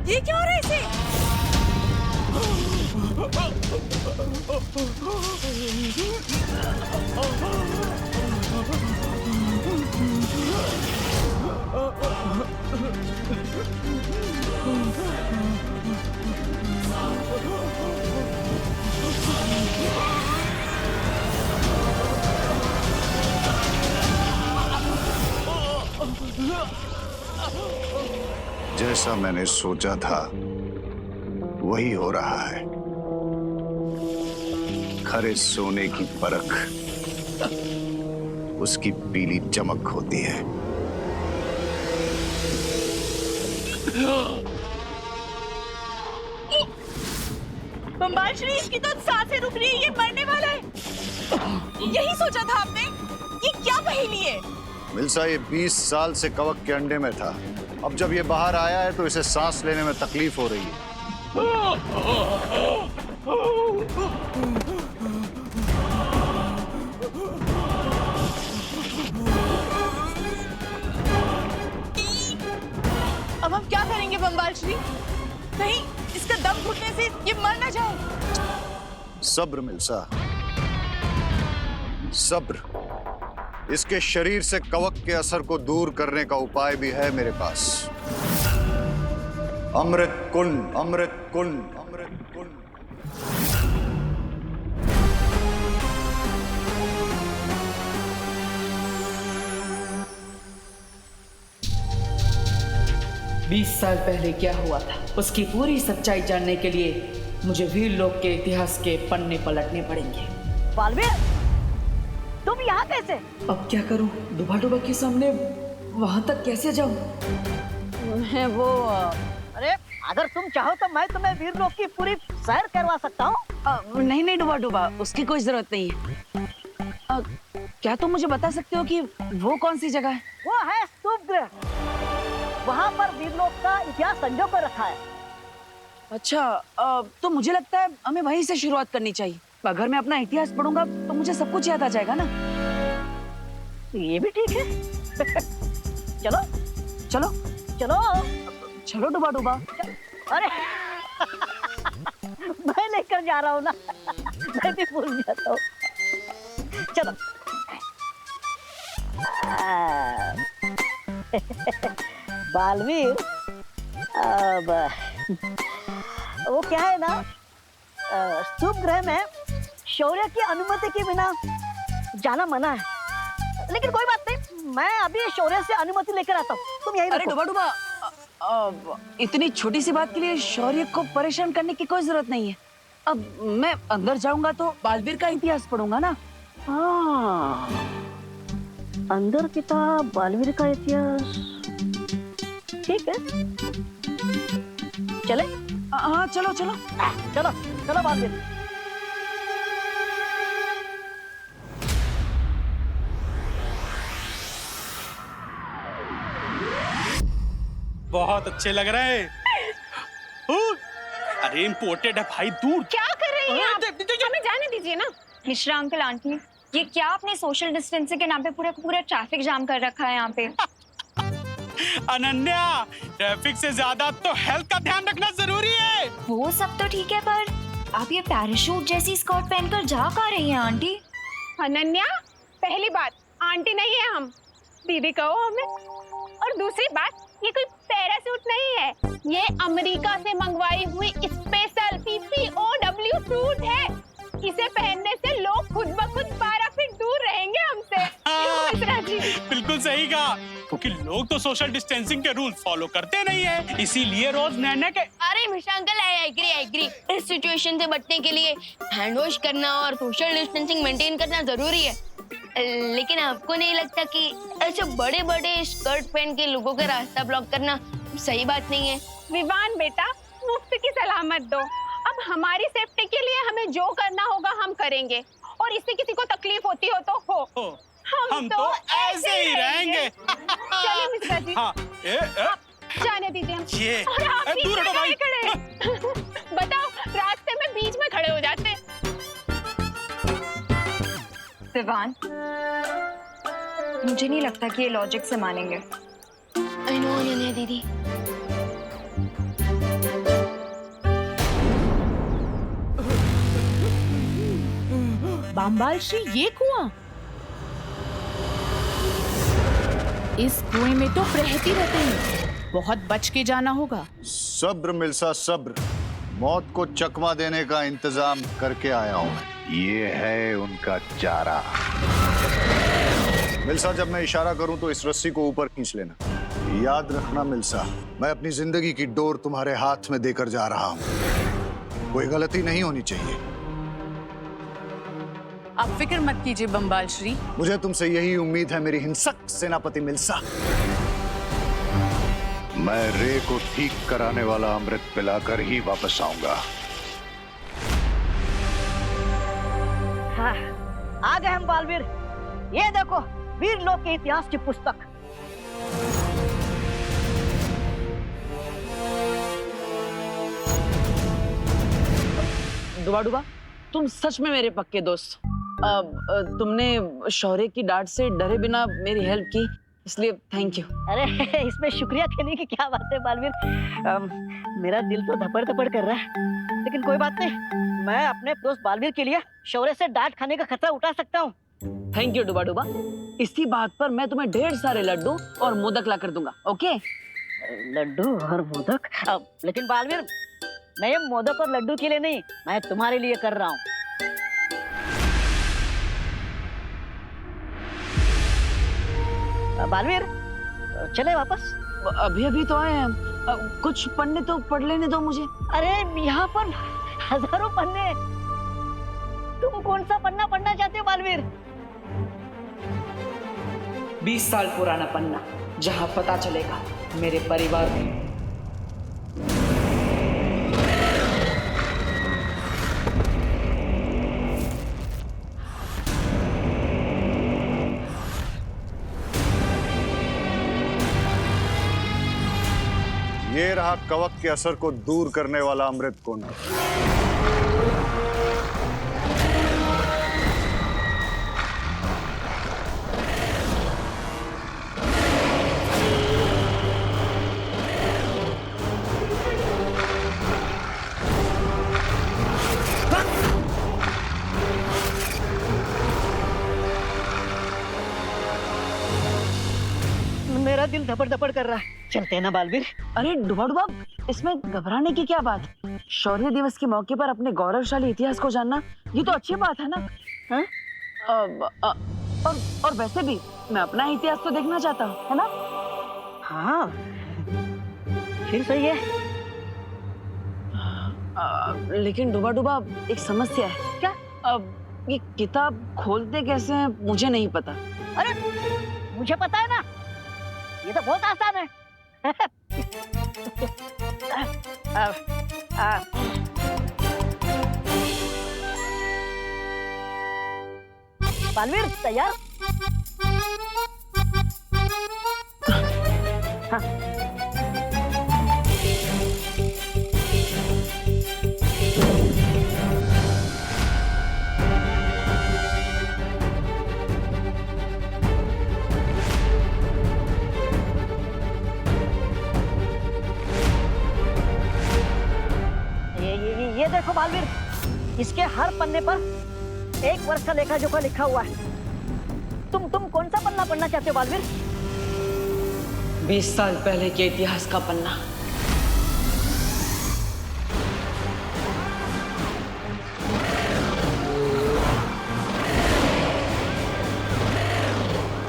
ये क्या हो रहा है इसे? जैसा मैंने सोचा था वही हो रहा है। खरे सोने की परख उसकी पीली चमक होती है। बम्बाल श्री, इसकी तो सांसें रुक रही है, ये मरने वाला है। यही सोचा था आपने? ये क्या पहेली है? मिल्सा, ये 20 साल से कवक के अंडे में था। अब जब ये बाहर आया है तो इसे सांस लेने में तकलीफ हो रही है। अब हम क्या करेंगे बम्बाल श्री? कहीं इसका दम घुटने से ये मर ना जाए। सब्र मिल्सा, सब्र। इसके शरीर से कवक के असर को दूर करने का उपाय भी है मेरे पास। अमृत कुंड, अमृत कुंड, अमृत कुंड। बीस साल पहले क्या हुआ था, उसकी पूरी सच्चाई जानने के लिए मुझे वीरलोक के इतिहास के पन्ने पलटने पड़ेंगे। बालवीर, तुम यहाँ कैसे? अब क्या करूं? डुबा डुबा के सामने वहां तक कैसे जाऊं? वो अरे अगर तुम चाहो तो मैं तुम्हें वीरलोक की पूरी सैर करवा सकता हूँ। नहीं नहीं डुबा डुबा, उसकी कोई जरूरत नहीं है। क्या तुम मुझे बता सकते हो कि वो कौन सी जगह है? वो है स्तूप गृह। वहाँ पर वीरलोक का इतिहास संजो कर रखा है। अच्छा, तो मुझे लगता है हमें वहीं से शुरुआत करनी चाहिए। अगर मैं अपना इतिहास पढ़ूंगा तो मुझे सब कुछ याद आ जाएगा ना। ये भी ठीक है। चलो चलो चलो चलो डुबा डुबा। अरे मैं लेकर जा रहा हूँ ना, मैं भी भूल जाता हूँ। चलो। बालवीर, अब वो क्या है ना, स्तूप गृह में शौर्य की अनुमति के बिना जाना मना है। लेकिन कोई बात नहीं, मैं अभी शौर्य से अनुमति लेकर आता हूँ, तुम यही अरे रुको। डुबा डुबा, इतनी छोटी सी बात के लिए शौर्य को परेशान करने की कोई जरूरत नहीं है। अब मैं अंदर जाऊंगा तो बालवीर का इतिहास पढ़ूंगा ना। हाँ, अंदर किताब बालवीर का इतिहास, ठीक है। चले? हाँ चलो चलो चलो चलो बालवीर। बहुत अच्छे लग रहे हैं। अरे इम्पोर्टेड है भाई, दूर। क्या कर रही हैं आप? हमें जाने दीजिए ना। मिश्रा अंकल, आंटी, ये क्या आपने सोशल डिस्टेंसिंग के नाम पे पूरा ट्रैफिक जाम कर रखा है यहाँ पे? अनन्या, ट्रैफिक से ज्यादा तो हेल्थ का ध्यान रखना जरूरी है। वो सब तो ठीक है, पर आप ये पैराशूट जैसी स्कर्ट पहनकर जा कहाँ रही हैं आंटी? अनन्या, पहली बात, आंटी नहीं है हम, दीदी कहो हमें। और दूसरी बात, ये कोई पैराशूट नहीं है, ये अमेरिका से मंगवाई हुई स्पेशल PPOW सूट है। इसे पहनने से लोग खुद ब खुद 12 फीट दूर रहेंगे हमसे। मिश्रा जी, बिल्कुल सही कहा, क्योंकि लोग तो सोशल डिस्टेंसिंग के रूल फॉलो करते नहीं है, इसीलिए रोज नैना के। अरे मिश्रा अंकल, आई एग्री। इस सिचुएशन से बचने के लिए हैंड वॉश करना और सोशल डिस्टेंसिंग मेंटेन करना जरूरी है। लेकिन आपको नहीं लगता कि ऐसे बड़े बड़े स्कर्ट पहन के लोगों का रास्ता ब्लॉक करना सही बात नहीं है? विवान बेटा, मुफ्त की सलाह मत दो। अब हमारी सेफ्टी के लिए हमें जो करना होगा हम करेंगे, और इससे किसी को तकलीफ होती हो तो हो। हम तो ऐसे ही रहेंगे। चलिए मिश्रा जी। हाँ, जाने दीजिए हम। ये और आप बीच दूर में हटो भाई। खड़े। बताओ, रास्ते में बीच में खड़े हो जाते। विवान, मुझे नहीं लगता कि ये लॉजिक से मानेंगे। आई नो अनन्या दीदी। बामबाल श्री, ये कुआं? इस कुएं में तो प्रहती रहते हैं, बहुत बच के जाना होगा। सब्र मिल्सा सब्र, मौत को चकमा देने का इंतजाम करके आया हूं मैं। ये है उनका चारा। मिल्सा, जब मैं इशारा करूं तो इस रस्सी को ऊपर खींच लेना। याद रखना मिल्सा, मैं अपनी जिंदगी की डोर तुम्हारे हाथ में देकर जा रहा हूं। कोई गलती नहीं होनी चाहिए। आप फिक्र मत कीजिए बम्बाल श्री। मुझे तुमसे यही उम्मीद है मेरी हिंसक सेनापति मिल्सा। मैं रे को ठीक कराने वाला अमृत पिलाकर ही वापस आऊंगा। हाँ, आ गए हम बालवीर। ये देखो, वीर लोक के इतिहास की पुस्तक। डुबा डुबा, तुम सच में मेरे पक्के दोस्त। तुमने शौर्य की डांट से डरे बिना मेरी हेल्प की, इसलिए थैंक यू। अरे इसमें शुक्रिया कहने की क्या बात है बालवीर। मेरा दिल तो धपड़ धपड़ कर रहा है, लेकिन कोई बात नहीं। मैं अपने दोस्त बालवीर के लिए शौर्य से डांट खाने का खतरा उठा सकता हूँ। थैंक यू डुबा डुबा। इसी बात पर मैं तुम्हें ढेर सारे लड्डू और मोदक ला कर दूंगा, ओके? लड्डू और मोदक? लेकिन बालवीर, मैं ये मोदक और लड्डू के लिए नहीं, मैं तुम्हारे लिए कर रहा हूँ। बालवीर, चले वापस? अभी अभी तो आए हैं, कुछ पन्ने तो पढ़ लेने दो मुझे। अरे यहाँ पर हजारों पन्ने, तुम कौन सा पन्ना पढ़ना चाहते हो बालवीर? 20 साल पुराना पन्ना, जहां पता चलेगा मेरे परिवार में ये रहा कवक के असर को दूर करने वाला अमृत कुंड। मेरा दिल धपड़ धपड़ कर रहा है। चलते हैं ना बालवीर? अरे डुबा डुबा, इसमें घबराने की क्या बात? शौर्य दिवस के मौके पर अपने गौरवशाली इतिहास को जानना, ये तो अच्छी बात है ना? हाँ? और वैसे भी मैं अपना इतिहास तो देखना चाहता हूँ, है ना? हाँ, फिर सही है। लेकिन डुबा डुबा, एक समस्या है। क्या? ये किताब खोलते कैसे हैं मुझे नहीं पता। अरे मुझे पता है ना, ये तो बहुत आसान है। बालवीर तैयार? हाँ। ये देखो बालवीर, इसके हर पन्ने पर एक वर्ष का लेखा जोखा लिखा हुआ है। तुम कौन सा पन्ना पढ़ना चाहते हो बालवीर? 20 साल पहले के इतिहास का पन्ना।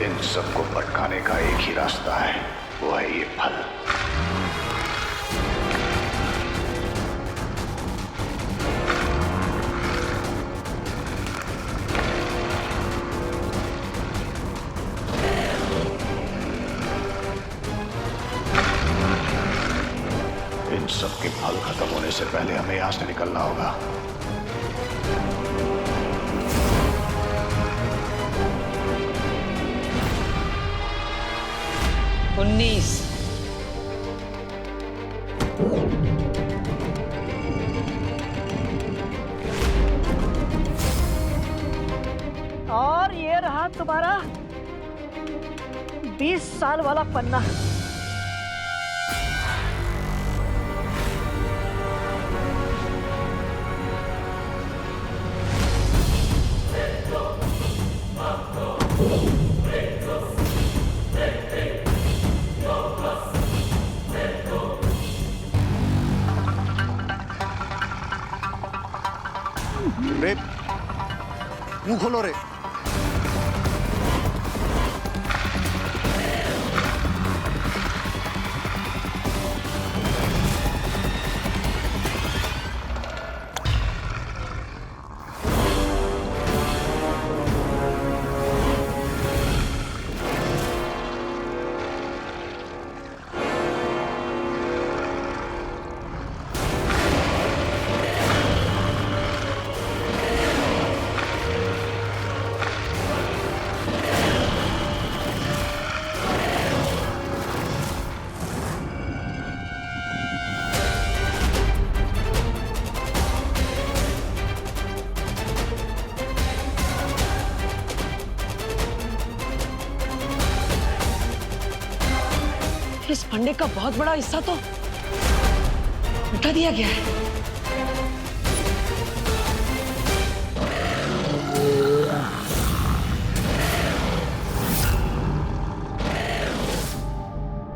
इन सबको भटकाने का एक ही रास्ता है, वो है ये फल। इन सबके फल खत्म होने से पहले हमें यहां से निकलना होगा। और रहा तुम्हारा 20 साल वाला पन्ना। रे मुंह खोलो रे। इस फंडे का बहुत बड़ा हिस्सा तो मिटा दिया गया है।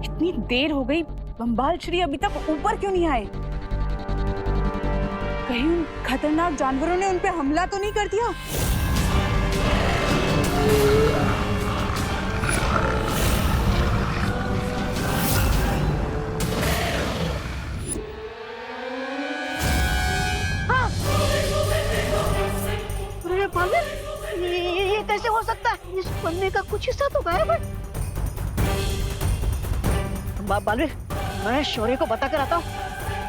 इतनी देर हो गई, बम्बाल श्री अभी तक ऊपर क्यों नहीं आए? कहीं उन खतरनाक जानवरों ने उन पे हमला तो नहीं कर दिया? ये कैसे हो सकता है? इस पन्ने का कुछ हिस्सा तो गायब है। बालवीर, मैं शौर्य को बता कर आता हूँ।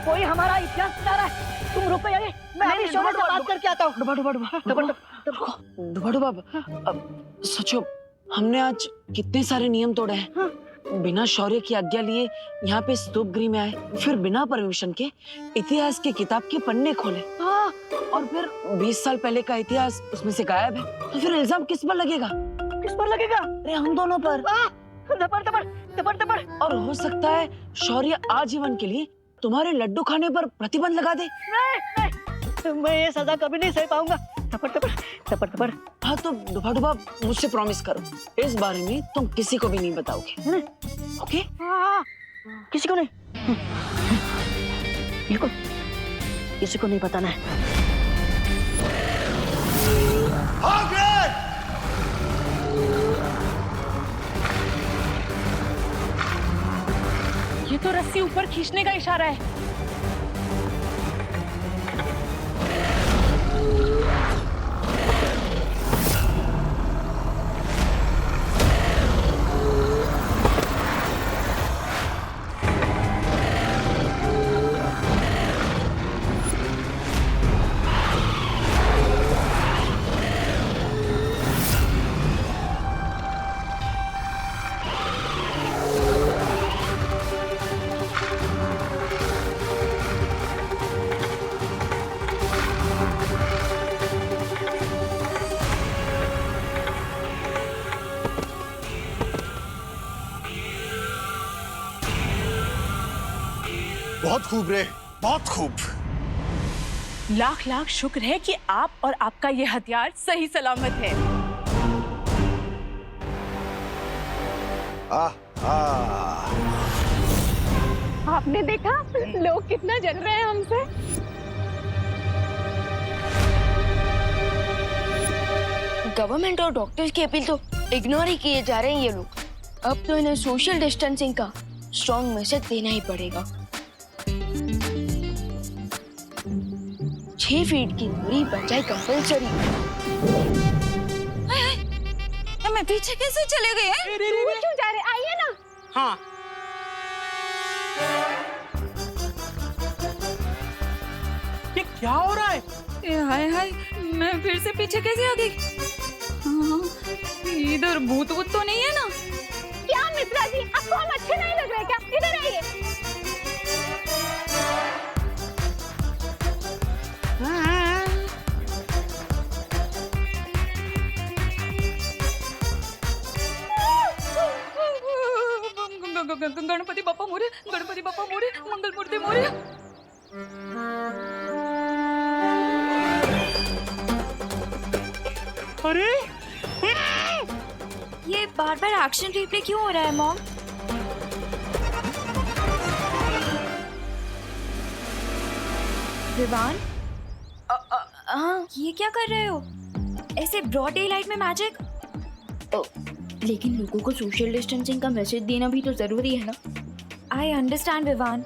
कोई हमारा इतिहास बता रहा है। तुम रुको यार, मैं अभी शौर्य से बात करके आता हूँ। डुबा अब सोचो, हमने आज कितने सारे नियम तोड़े हैं। बिना शौर्य की आज्ञा लिए यहाँ पे स्तूप गृह में आए, फिर बिना परमिशन के इतिहास की किताब के पन्ने खोले, और फिर 20 साल पहले का इतिहास उसमें से गायब है। तो फिर इल्जाम किस पर लगेगा? किस पर लगेगा? अरे हम दोनों पर। दबर। और हो सकता है शौर्य आजीवन के लिए तुम्हारे लड्डू खाने पर प्रतिबंध लगा दे। नहीं, मैं ये सजा कभी नहीं सह पाऊंगा। दबर। हाँ तो डुबा मुझसे प्रॉमिस करो, इस बारे में तुम किसी को भी नहीं बताओगे। ओके? हाँ, किसी को नहीं, बिल्कुल किसी को नहीं बताना है। ये तो रस्सी ऊपर खींचने का इशारा है। बहुत खूब रे, बहुत खूब। लाख लाख शुक्र है कि आप और आपका ये हथियार सही सलामत है। आपने देखा लोग कितना जल रहे हैं हमसे। गवर्नमेंट और डॉक्टर्स की अपील तो इग्नोर ही किए जा रहे हैं ये लोग। अब तो इन्हें सोशल डिस्टेंसिंग का स्ट्रॉन्ग मैसेज देना ही पड़ेगा। 6 फीट की दूरी बचाए कंपल्सरी। मैं पीछे कैसे चले गए? क्यों जा रहे? आइए ना। हाँ ये क्या हो रहा है? हाय हाय, मैं फिर से पीछे कैसे आ गई? इधर भूत वूत तो नहीं है ना? क्या मित्रा जी, आपको हम अच्छे नहीं लग रहे क्या? इधर आइए। गणपति बाप्पा मोरे, गणपति बाप्पा मोरे, मंगल मूर्ति मोरे। अरे ये बार बार एक्शन रिप्ले क्यों हो रहा है मॉम? विवान, ये क्या कर रहे हो? ऐसे ब्रॉड डे लाइट में मैजिक? लेकिन लोगों को सोशल डिस्टेंसिंग का मैसेज देना भी तो जरूरी है ना। I understand Vivaan,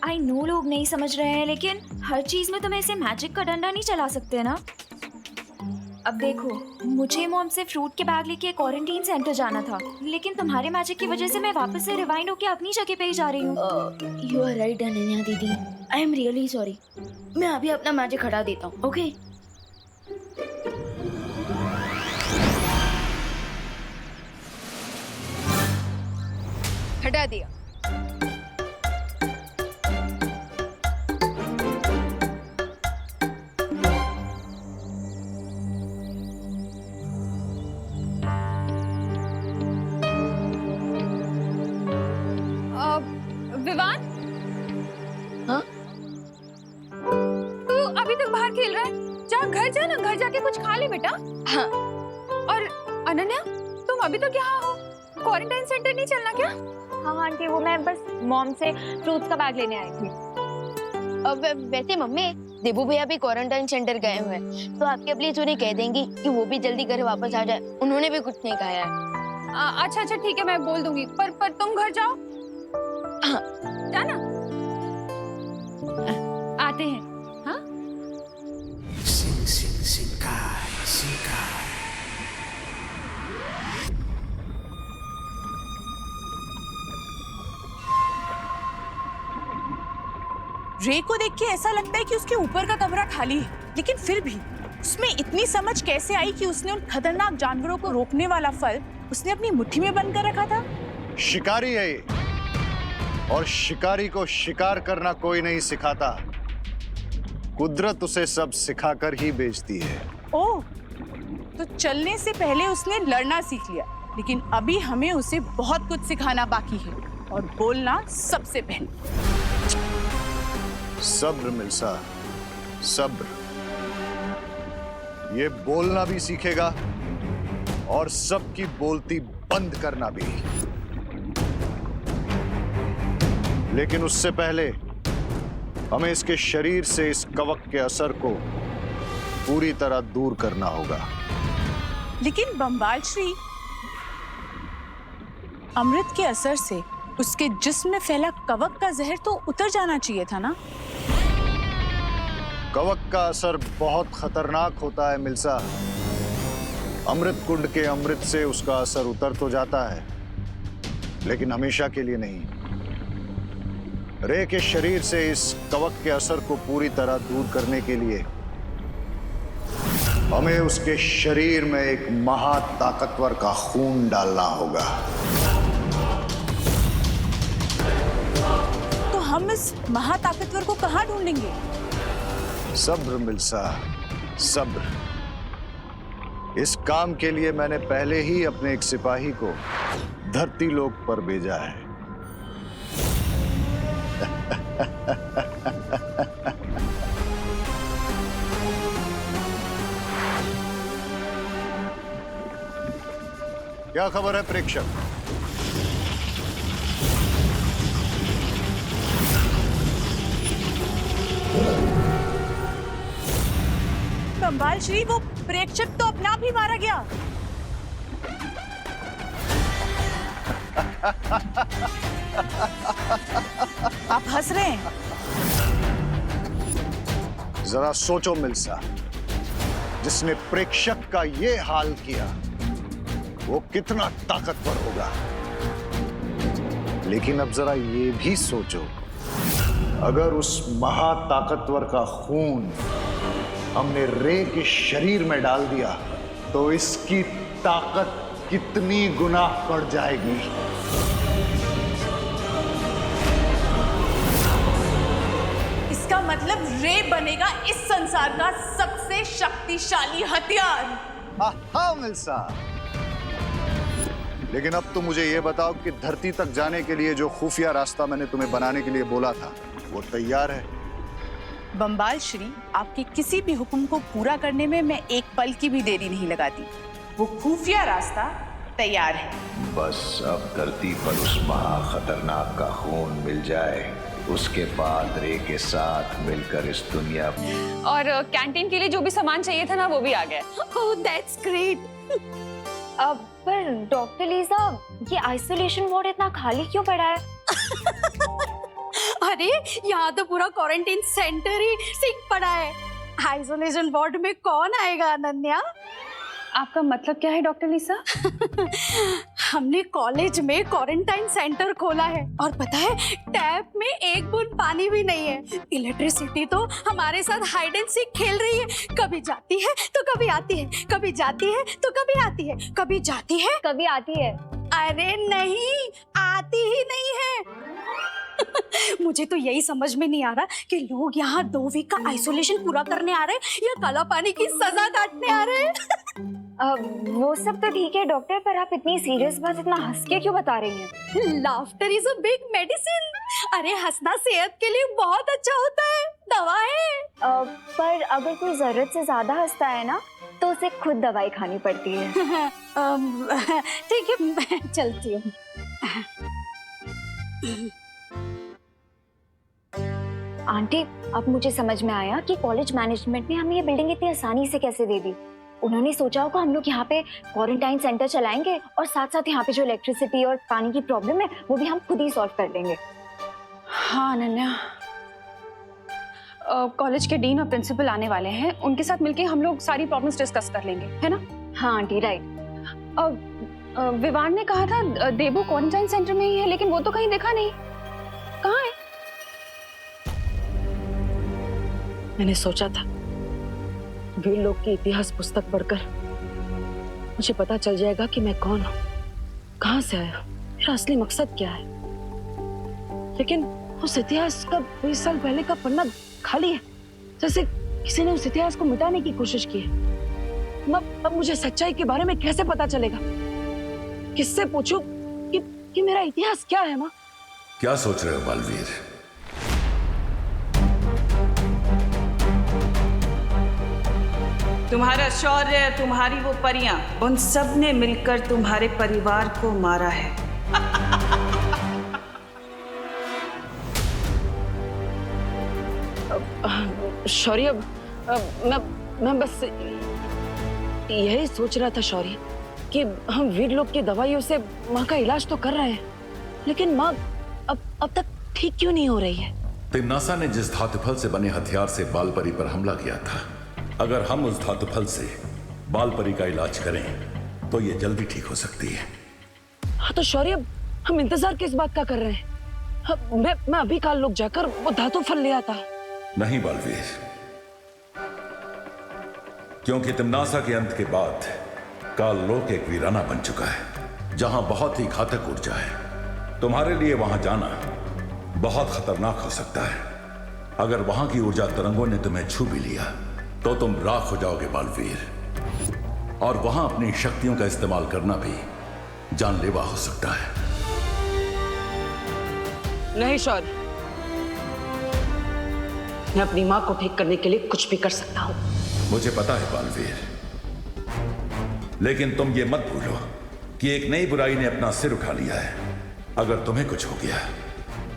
I know लोग नहीं समझ रहे हैं, लेकिन हर चीज में तुम ऐसे मैजिक का डंडा नहीं चला सकते ना। अब देखो, मुझे मॉम से फ्रूट के बैग लेके क्वारंटीन सेंटर जाना था, लेकिन तुम्हारे मैजिक की वजह से मैं वापस से रिवाइंड होके अपनी जगह पे ही जा रही हूँ। यू आर राइट अनन्या दीदी, आई एम रियली सॉरी। मैं अभी अपना मैजिक हटा देता हूँ, ओके? हटा दिया। विवान, हाँ? तू अभी तक बाहर खेल रहा है? घर जा ना, घर जाके कुछ खा ले बेटा। हाँ। और अनन्या, तुम अभी तक यहाँ हो? क्वारंटाइन सेंटर नहीं चलना क्या? हाँ आंटी, वो मैं बस मॉम से फ्रूट्स का बैग लेने आई थी। अब वैसे मम्मी, देबू भैया भी क्वारंटाइन सेंटर गए हुए हैं, तो आपके प्लीज उन्हें कह देंगी कि वो भी जल्दी घर वापस आ जाए। उन्होंने भी कुछ नहीं खाया है। अच्छा अच्छा ठीक है, मैं बोल दूंगी। पर तुम घर जाओ। हाँ। जाना। आते हैं। हाँ? रे को देख के ऐसा लगता है कि उसके ऊपर का कमरा खाली है, लेकिन फिर भी उसमें इतनी समझ कैसे आई कि उसने उन खतरनाक जानवरों को रोकने वाला फल उसने अपनी मुट्ठी में बंद कर रखा था। शिकारी है ये, और शिकारी को शिकार करना कोई नहीं सिखाता, कुदरत उसे सब सिखाकर ही बेचती है। ओह, तो चलने से पहले उसने लड़ना सीख लिया, लेकिन अभी हमें उसे बहुत कुछ सिखाना बाकी है, और बोलना सबसे पहले। सब्र मिल्सा, सब्र। ये बोलना भी सीखेगा और सबकी बोलती बंद करना भी। लेकिन उससे पहले हमें इसके शरीर से इस कवक के असर को पूरी तरह दूर करना होगा। लेकिन बम्बाल श्री, अमृत के असर से उसके जिस्म में फैला कवक का जहर तो उतर जाना चाहिए था ना? कवक का असर बहुत खतरनाक होता है मिल्सा। अमृत कुंड के अमृत से उसका असर उतर तो जाता है, लेकिन हमेशा के लिए नहीं। रे के शरीर से इस कवक के असर को पूरी तरह दूर करने के लिए हमें उसके शरीर में एक महाताकतवर का खून डालना होगा। तो हम इस महाताकतवर को कहाँ ढूंढेंगे? सब्र मिल्सा, सब्र। इस काम के लिए मैंने पहले ही अपने एक सिपाही को धरती लोक पर भेजा है। क्या खबर है प्रेक्षक? बम्बाल श्री, वो प्रेक्षक तो अपना आप ही मारा गया। आप हंस रहे हैं? जरा सोचो मिल्सा, जिसने प्रेक्षक का ये हाल किया वो कितना ताकतवर होगा। लेकिन अब जरा ये भी सोचो, अगर उस महाताकतवर का खून हमने रे के शरीर में डाल दिया तो इसकी ताकत कितनी गुना बढ़ जाएगी। इसका मतलब रे बनेगा इस संसार का सबसे शक्तिशाली हथियार। हाँ मिल्सा, लेकिन अब तो मुझे ये बताओ कि धरती तक जाने के लिए जो खुफिया रास्ता मैंने तुम्हें बनाने के लिए बोला था वो तैयार है? बम्बाल श्री, आपके किसी भी हुक्म को पूरा करने में मैं एक पल की भी देरी नहीं लगाती। वो खुफिया रास्ता तैयार है। बस अब धरती पर उस महा खतरनाक का खून मिल जाए, उसके बाद रे के साथ मिलकर इस दुनिया और कैंटीन के लिए जो भी सामान चाहिए था ना वो भी आ गया। Oh that's great. अब पर डॉक्टर लीजा, ये आइसोलेशन वार्ड इतना खाली क्यों पड़ा है? अरे यहाँ तो पूरा क्वारंटाइन सेंटर ही सिक पड़ा है। आइसोलेशन वार्ड में कौन आएगा अनन्या? आपका मतलब क्या है डॉक्टर लीसा? हमने कॉलेज में क्वारंटाइन सेंटर खोला है और पता है टैप में एक बूंद पानी भी नहीं है। इलेक्ट्रिसिटी तो हमारे साथ हाइड एंड सीक खेल रही है, कभी जाती है तो कभी आती है, कभी जाती है तो कभी आती है, कभी जाती है कभी आती है। अरे नहीं, आती ही नहीं है। मुझे तो यही समझ में नहीं आ रहा कि लोग यहाँ 2 वीक का आइसोलेशन पूरा करने आ रहे हैं या काला पानी की सजा काटने आ रहे हैं। वो सब तो ठीक है डॉक्टर, पर आप इतनी सीरियस बात इतना हंस के क्यों बता रही हैं? Laughter is a big medicine. अरे हंसना सेहत के लिए बहुत अच्छा होता है, दवा है। पर अगर कोई जरूरत से ज्यादा हंसता है ना तो उसे खुद दवाई खानी पड़ती है। ठीक है, मैं चलती हूँ। आंटी, अब मुझे समझ में आया कि कॉलेज मैनेजमेंट ने हमें ये बिल्डिंग इतनी आसानी से कैसे दे दी। उन्होंने सोचा होगा हम लोग यहाँ पे क्वारंटाइन सेंटर चलाएंगे और साथ साथ यहाँ पे जो इलेक्ट्रिसिटी और पानी की प्रॉब्लम है वो भी हम खुद ही सॉल्व कर लेंगे। हाँ अनन्या, कॉलेज के डीन और प्रिंसिपल आने वाले हैं, उनके साथ मिलके हम लोग सारी प्रॉब्लम्स डिस्कस कर लेंगे, है ना? हाँ आंटी, राइट। विवान ने कहा था देबू क्वारंटाइन सेंटर में ही है, लेकिन वो तो कहीं दिखा नहीं। कहाँ है? मैंने सोचा था वीर लोग की इतिहास पुस्तक पढ़कर मुझे पता चल जाएगा कि मैं कौन हूँ, कहाँ से आया, मेरा असली मकसद क्या है। लेकिन उस इतिहास का 20 साल पहले का पन्ना खाली है, जैसे किसी ने उस इतिहास को मिटाने की कोशिश की है। अब मुझे सच्चाई के बारे में कैसे पता चलेगा? किससे पूछूं कि मेरा इतिहास क्या है? माँ, क्या सोच रहे हो बालवीर? तुम्हारा शौर्य, तुम्हारी वो परियां, उन सब ने मिलकर तुम्हारे परिवार को मारा है। शौर्य, मैं बस यही सोच रहा था शौर्य कि हम वीर लोग की दवाइयों से माँ का इलाज तो कर रहे हैं, लेकिन माँ अब तक ठीक क्यों नहीं हो रही है? तिम्नासा ने जिस धातुफल से बने हथियार से बालपरी पर हमला किया था, अगर हम उस धातुफल से बालपरी का इलाज करें तो ये जल्दी ठीक हो सकती है। हाँ तो शौर्य, हम इंतजार किस बात का कर रहे हैं? मैं अभी काल लोग जाकर वो धातुफल ले आता। नहीं बालवीर, क्योंकि तिम्नासा के अंत के बाद काल लोक एक वीराना बन चुका है जहां बहुत ही घातक ऊर्जा है। तुम्हारे लिए वहां जाना बहुत खतरनाक हो सकता है। अगर वहां की ऊर्जा तरंगों ने तुम्हें छू भी लिया तो तुम राख हो जाओगे बालवीर, और वहां अपनी शक्तियों का इस्तेमाल करना भी जानलेवा हो सकता है। नहीं शौर्य, मैं अपनी माँ को ठीक करने के लिए कुछ भी कर सकता हूँ। मुझे पता है बालवीर, लेकिन तुम ये मत भूलो कि एक नई बुराई ने अपना सिर उठा लिया है। अगर तुम्हें कुछ हो गया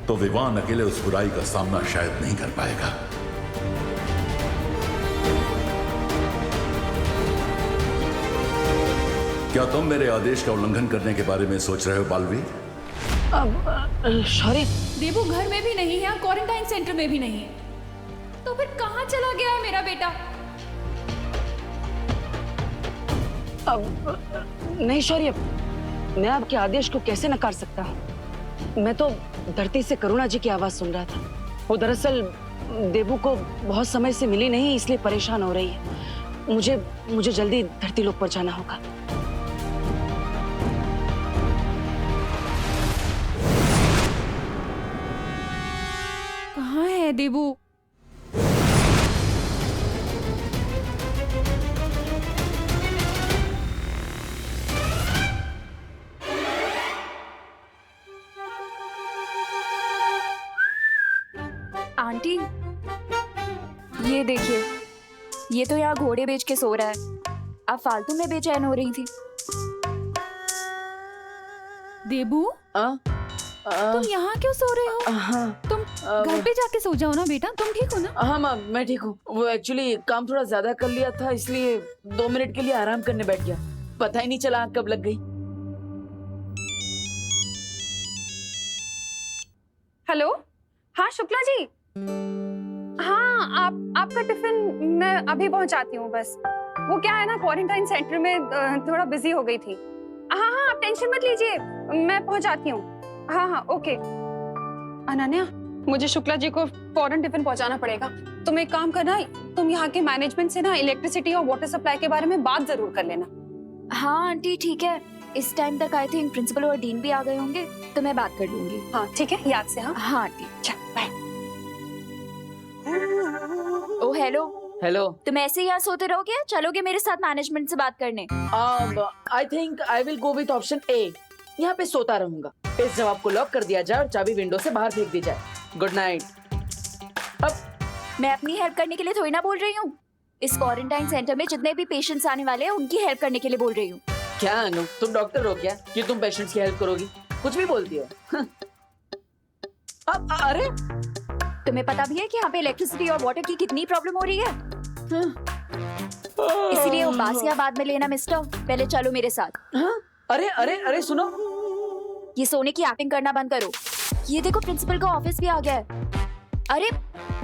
तो विवान अकेले उस बुराई का सामना शायद नहीं कर पाएगा। क्या तुम मेरे आदेश का उल्लंघन करने के बारे में सोच रहे हो बालवीर? शौर्य, देबू घर में भी नहीं है, क्वारंटाइन सेंटर में भी नहीं है, तो फिर कहाँ चला गया है मेरा बेटा? नहीं शौर्य, मैं आपके आदेश को कैसे नकार सकता हूँ? मैं तो धरती से करुणा जी की आवाज सुन रहा था। वो दरअसल देबू को बहुत समय से मिली नहीं, इसलिए परेशान हो रही है। मुझे जल्दी धरती लोक पर जाना होगा। कहाँ है देबू? आंटी, ये देखिए, ये तो यहाँ घोड़े बेच के सो रहा है। आप फालतू में बेचैन हो रही थी। देबू, तुम यहाँ क्यों सो रहे हो? हाँ तुम घर पे जाके सो जाओ ना बेटा। तुम ठीक हो ना? हाँ माँ, मैं ठीक हूँ। वो एक्चुअली काम थोड़ा ज्यादा कर लिया था, इसलिए 2 मिनट के लिए आराम करने बैठ गया। पता ही नहीं चला आँख कब लग गई। हेलो, हाँ शुक्ला जी। हाँ, आपका टिफिन मैं अभी पहुंचाती हूँ। बस वो क्या है ना, क्वारंटाइन सेंटर में थोड़ा बिजी हो गई थी। हाँ हाँ, आप टेंशन मत लीजिए, मैं पहुंचाती हूँ। हाँ हाँ, ओके। अनन्या, मुझे शुक्ला जी को फौरन टिफिन पहुंचाना पड़ेगा। तुम एक काम करना, तुम यहाँ के मैनेजमेंट से ना इलेक्ट्रिसिटी और वाटर सप्लाई के बारे में बात जरूर कर लेना। हाँ आंटी ठीक है, इस टाइम तक आई थिंक प्रिंसिपल और डीन भी आ गए होंगे, तो मैं बात कर लूंगी। हाँ ठीक है, याद से। हाँ हाँ आंटी। चल बाय। ओ हेलो, हेलो। तुम ऐसे ही यहाँ सोते रहोगे या चलोगे मेरे साथ मैनेजमेंट से बात करने? I think I will go with option A. यहाँ पे सोता रहूंगा। इस जवाब को लॉक कर दिया जाए और चाबी विंडो से बाहर फेंक दी जाए। Good night. अब मैं अपनी हेल्प करने के लिए थोड़ी ना बोल रही हूँ। इस क्वारंटाइन सेंटर में जितने भी पेशेंट्स आने वाले हैं उनकी हेल्प करने के लिए बोल रही हूँ। क्या अनु, तुम डॉक्टर हो क्या कि तुम पेशेंट्स की हेल्प करोगी? कुछ भी बोलती हो। अब अरे, तुम्हें पता भी है कि यहाँ पे इलेक्ट्रिसिटी और वाटर की कितनी प्रॉब्लम हो रही है। इसीलिए वो बासिया बाद में लेना मिस्टर, पहले चलो मेरे साथ। अरे अरे अरे सुनो, ये सोने की एक्टिंग करना बंद करो। ये देखो प्रिंसिपल का ऑफिस भी आ गया है। अरे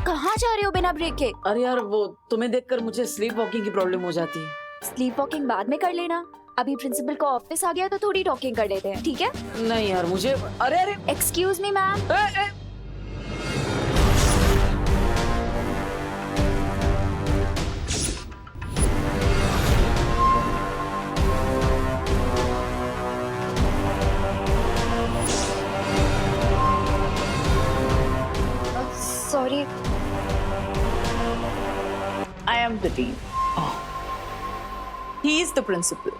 कहाँ जा रहे हो बिना ब्रेक के? अरे यार, वो तुम्हें देखकर मुझे स्लीप वॉकिंग की प्रॉब्लम हो जाती है। स्लीप वॉकिंग बाद में कर लेना, अभी प्रिंसिपल का ऑफिस आ गया तो थोड़ी टॉकिंग कर लेते हैं, ठीक है? नहीं यार, मुझे अरे अरे excuse me ma'am. Sorry. I am the dean. He is the principal.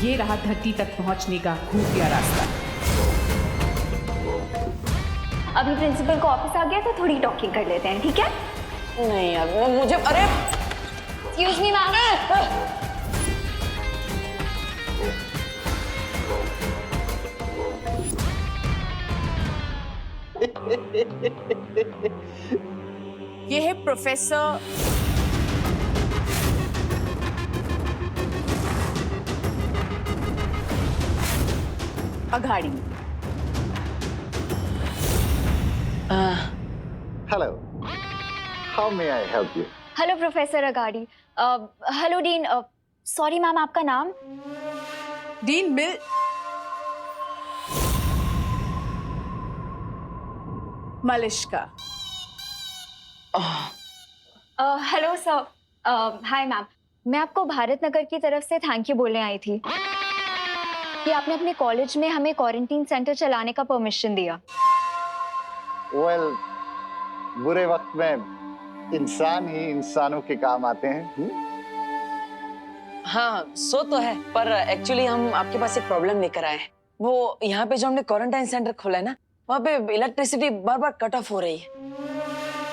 ये रहा धरती तक पहुंचने का खुफिया रास्ता। अभी प्रिंसिपल का ऑफिस आ गया तो थोड़ी टॉकिंग कर लेते हैं, ठीक है? नहीं यार, मुझे अरे एक्सक्यूज मी मैम। ये है professor Aghadi. Hello. How may I help you? Hello professor Agadi. Hello dean. Sorry ma'am, आपका नाम? Dean Mill. Malishka. Hello sir. Hi ma'am, मैं आपको भारत नगर की तरफ से थैंक यू बोलने आई थी कि आपने अपने कॉलेज में हमें क्वारंटीन सेंटर चलाने का परमिशन दिया। Well, बुरे वक्त में इंसान ही इंसानों के काम आते हैं। हाँ, सो तो है, पर एक्चुअली हम आपके पास एक प्रॉब्लम लेकर आए हैं। वो यहाँ पे जो हमने क्वारंटाइन सेंटर खोला है ना, वहाँ पे इलेक्ट्रिसिटी बार बार कट ऑफ हो रही है।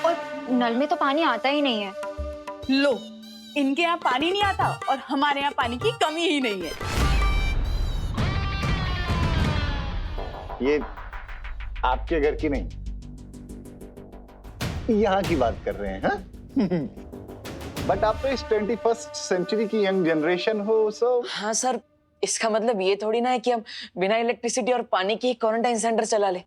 और नल में तो पानी आता ही नहीं है। लो, इनके यहाँ पानी नहीं आता और हमारे यहाँ पानी की कमी ही नहीं है। ये आपके घर की नहीं, यहाँ की बात कर रहे हैं। हाँ? बट आप तो इस 21st सेंचुरी की यंग जनरेशन हो, सो हाँ सर, इसका मतलब ये थोड़ी ना है कि हम बिना इलेक्ट्रिसिटी और पानी के ही क्वारंटाइन सेंटर चला ले।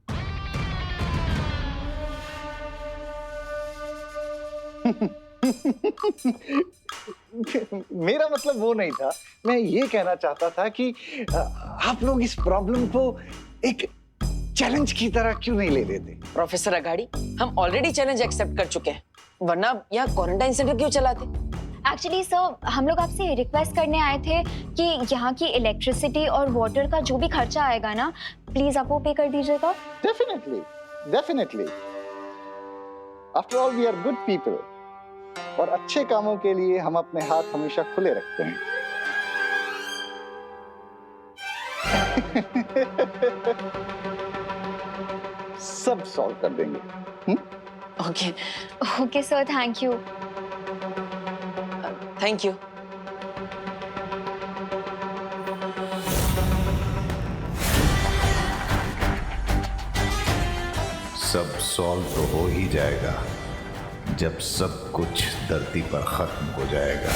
मेरा मतलब वो नहीं था। मैं ये कहना चाहता था कि आप लोग इस प्रॉब्लम को एक चैलेंज की तरह क्यों नहीं ले लेते? प्रोफेसर अगाड़ी, हम ऑलरेडी चैलेंज एक्सेप्ट कर चुके हैं, वरना यहाँ क्वारंटाइन सेंटर क्यों चलाते? एक्चुअली सर, हम लोग आपसे रिक्वेस्ट करने आए थे कि यहाँ की इलेक्ट्रिसिटी और वाटर का जो भी खर्चा आएगा ना, प्लीज आप वो पे कर दीजिएगा। Definitely, definitely. After all we are good people और अच्छे कामों के लिए हम अपने हाथ हमेशा खुले रखते हैं। सब सॉल्व कर देंगे। Okay, okay sir, thank you. Thank you. सब सॉल्व तो हो ही जाएगा जब सब कुछ धरती पर खत्म हो जाएगा।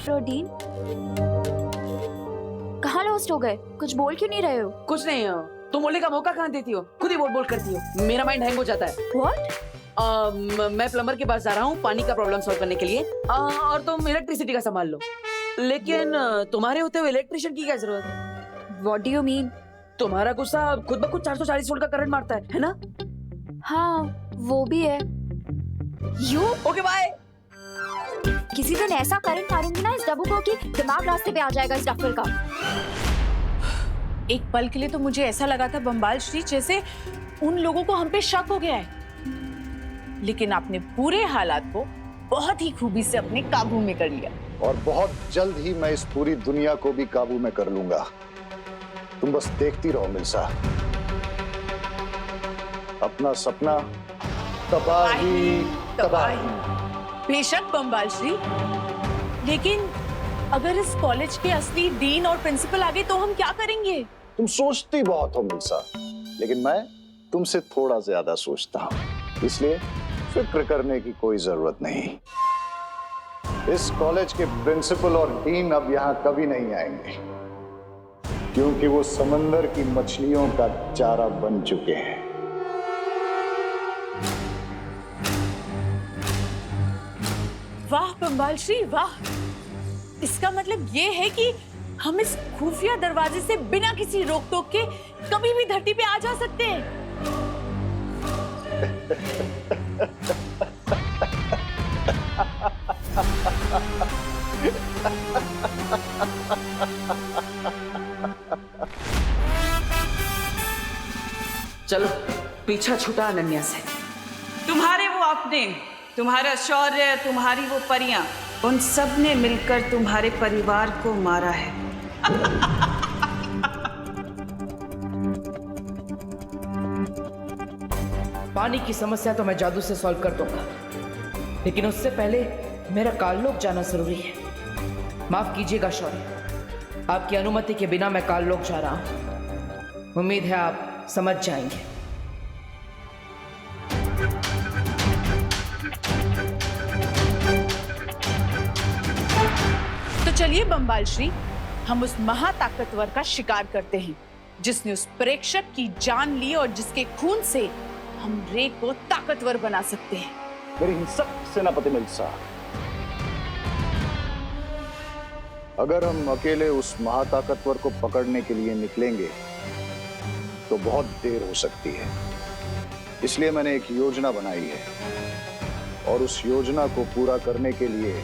प्रोटीन कहाँ लॉस्ट हो गए? कुछ बोल क्यों नहीं रहे हो? कुछ नहीं हो, तुम बोलने का मौका कहाँ देती हो? खुद ही बोल बोल करती हो, मेरा माइंड हैंग हो जाता है। What? मैं प्लम्बर के पास जा रहा हूँ पानी का प्रॉब्लम सॉल्व करने के लिए, और तुम इलेक्ट्रिसिटी का संभाल लो। लेकिन तुम्हारे होते हुए इलेक्ट्रिशियन की क्या जरूरत है? What do you mean? तुम्हारा गुस्सा खुद ब खुद 440 वोल्ट का करंट मारता है ना? हाँ, वो भी है। You okay bye. किसी दिन ऐसा करंट मारूंगी ना इस डब्बू को कि दिमाग रास्ते पे आ जाएगा इस डफर का। एक पल के लिए तो मुझे ऐसा लगा था बम्बाल श्री जैसे उन लोगों को हम पे शक हो गया है, लेकिन आपने पूरे हालात को बहुत ही खूबी से अपने काबू में कर लिया। और बहुत जल्द ही मैं इस पूरी दुनिया को भी काबू में कर लूंगा। तुम बस देखती रहो मिल्सा। अपना सपना तबाही तबाही। बेशक बम्बाल श्री, लेकिन अगर इस कॉलेज के असली डीन और प्रिंसिपल आ गए तो हम क्या करेंगे? तुम सोचती बहुत हो मिल्सा, लेकिन मैं तुमसे थोड़ा ज्यादा सोचता हूँ, इसलिए फिक्र करने की कोई जरूरत नहीं। इस कॉलेज के प्रिंसिपल और डीन अब यहाँ कभी नहीं आएंगे, क्योंकि वो समंदर की मछलियों का चारा बन चुके हैं। वाह बम्बाल श्री वाह, इसका मतलब ये है कि हम इस खुफिया दरवाजे से बिना किसी रोक टोक के कभी भी धरती पे आ जा सकते हैं। चलो पीछा छूटा अनन्या से। तुम्हारे वो अपने, तुम्हारा शौर्य, तुम्हारी वो परियां, उन सब ने मिलकर तुम्हारे परिवार को मारा है। पानी की समस्या तो मैं जादू से सॉल्व कर दूंगा, लेकिन उससे पहले मेरा काललोक जाना जरूरी है। माफ कीजिएगा शौर्य, आपकी अनुमति के बिना मैं काललोक जा रहा हूं। उम्मीद है आप समझ जाएंगे। तो चलिए बम्बाल श्री, हम उस महाताकतवर का शिकार करते हैं जिसने उस प्रेक्षक की जान ली और जिसके खून से हम रे को ताकतवर बना सकते हैं। मेरी हिंसक सेनापति मिल्सा, अगर हम अकेले उस महाताकतवर को पकड़ने के लिए निकलेंगे तो बहुत देर हो सकती है। इसलिए मैंने एक योजना बनाई है, और उस योजना को पूरा करने के लिए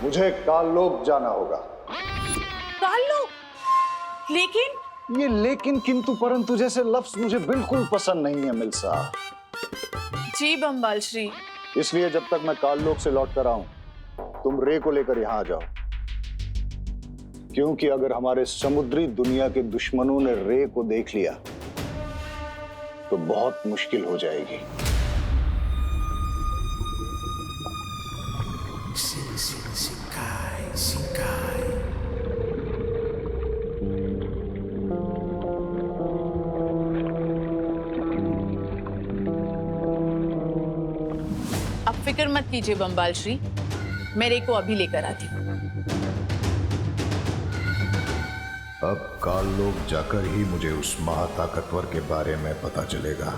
मुझे काललोक जाना होगा। काललोक? लेकिन ये लेकिन किंतु परंतु जैसे लफ्ज मुझे बिल्कुल पसंद नहीं है मिल्सा। जी बम्बाल श्री। इसलिए जब तक मैं काललोक से लौट कर आऊं, तुम रे को लेकर यहां आ जाओ, क्योंकि अगर हमारे समुद्री दुनिया के दुश्मनों ने रे को देख लिया तो बहुत मुश्किल हो जाएगी। अब फिक्र मत कीजिए बम्बाल श्री, मैं रे को अभी लेकर आती हूँ। अब काललोक जाकर ही मुझे उस महाताकतवर के बारे में पता चलेगा।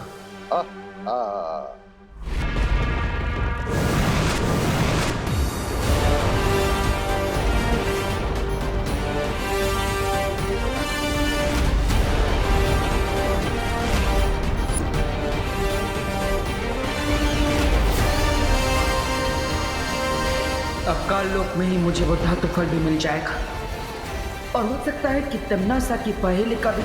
अब काललोक में ही मुझे वो धातु फल भी मिल जाएगा, और हो सकता है कि तमन्ना सा की पहेली का भी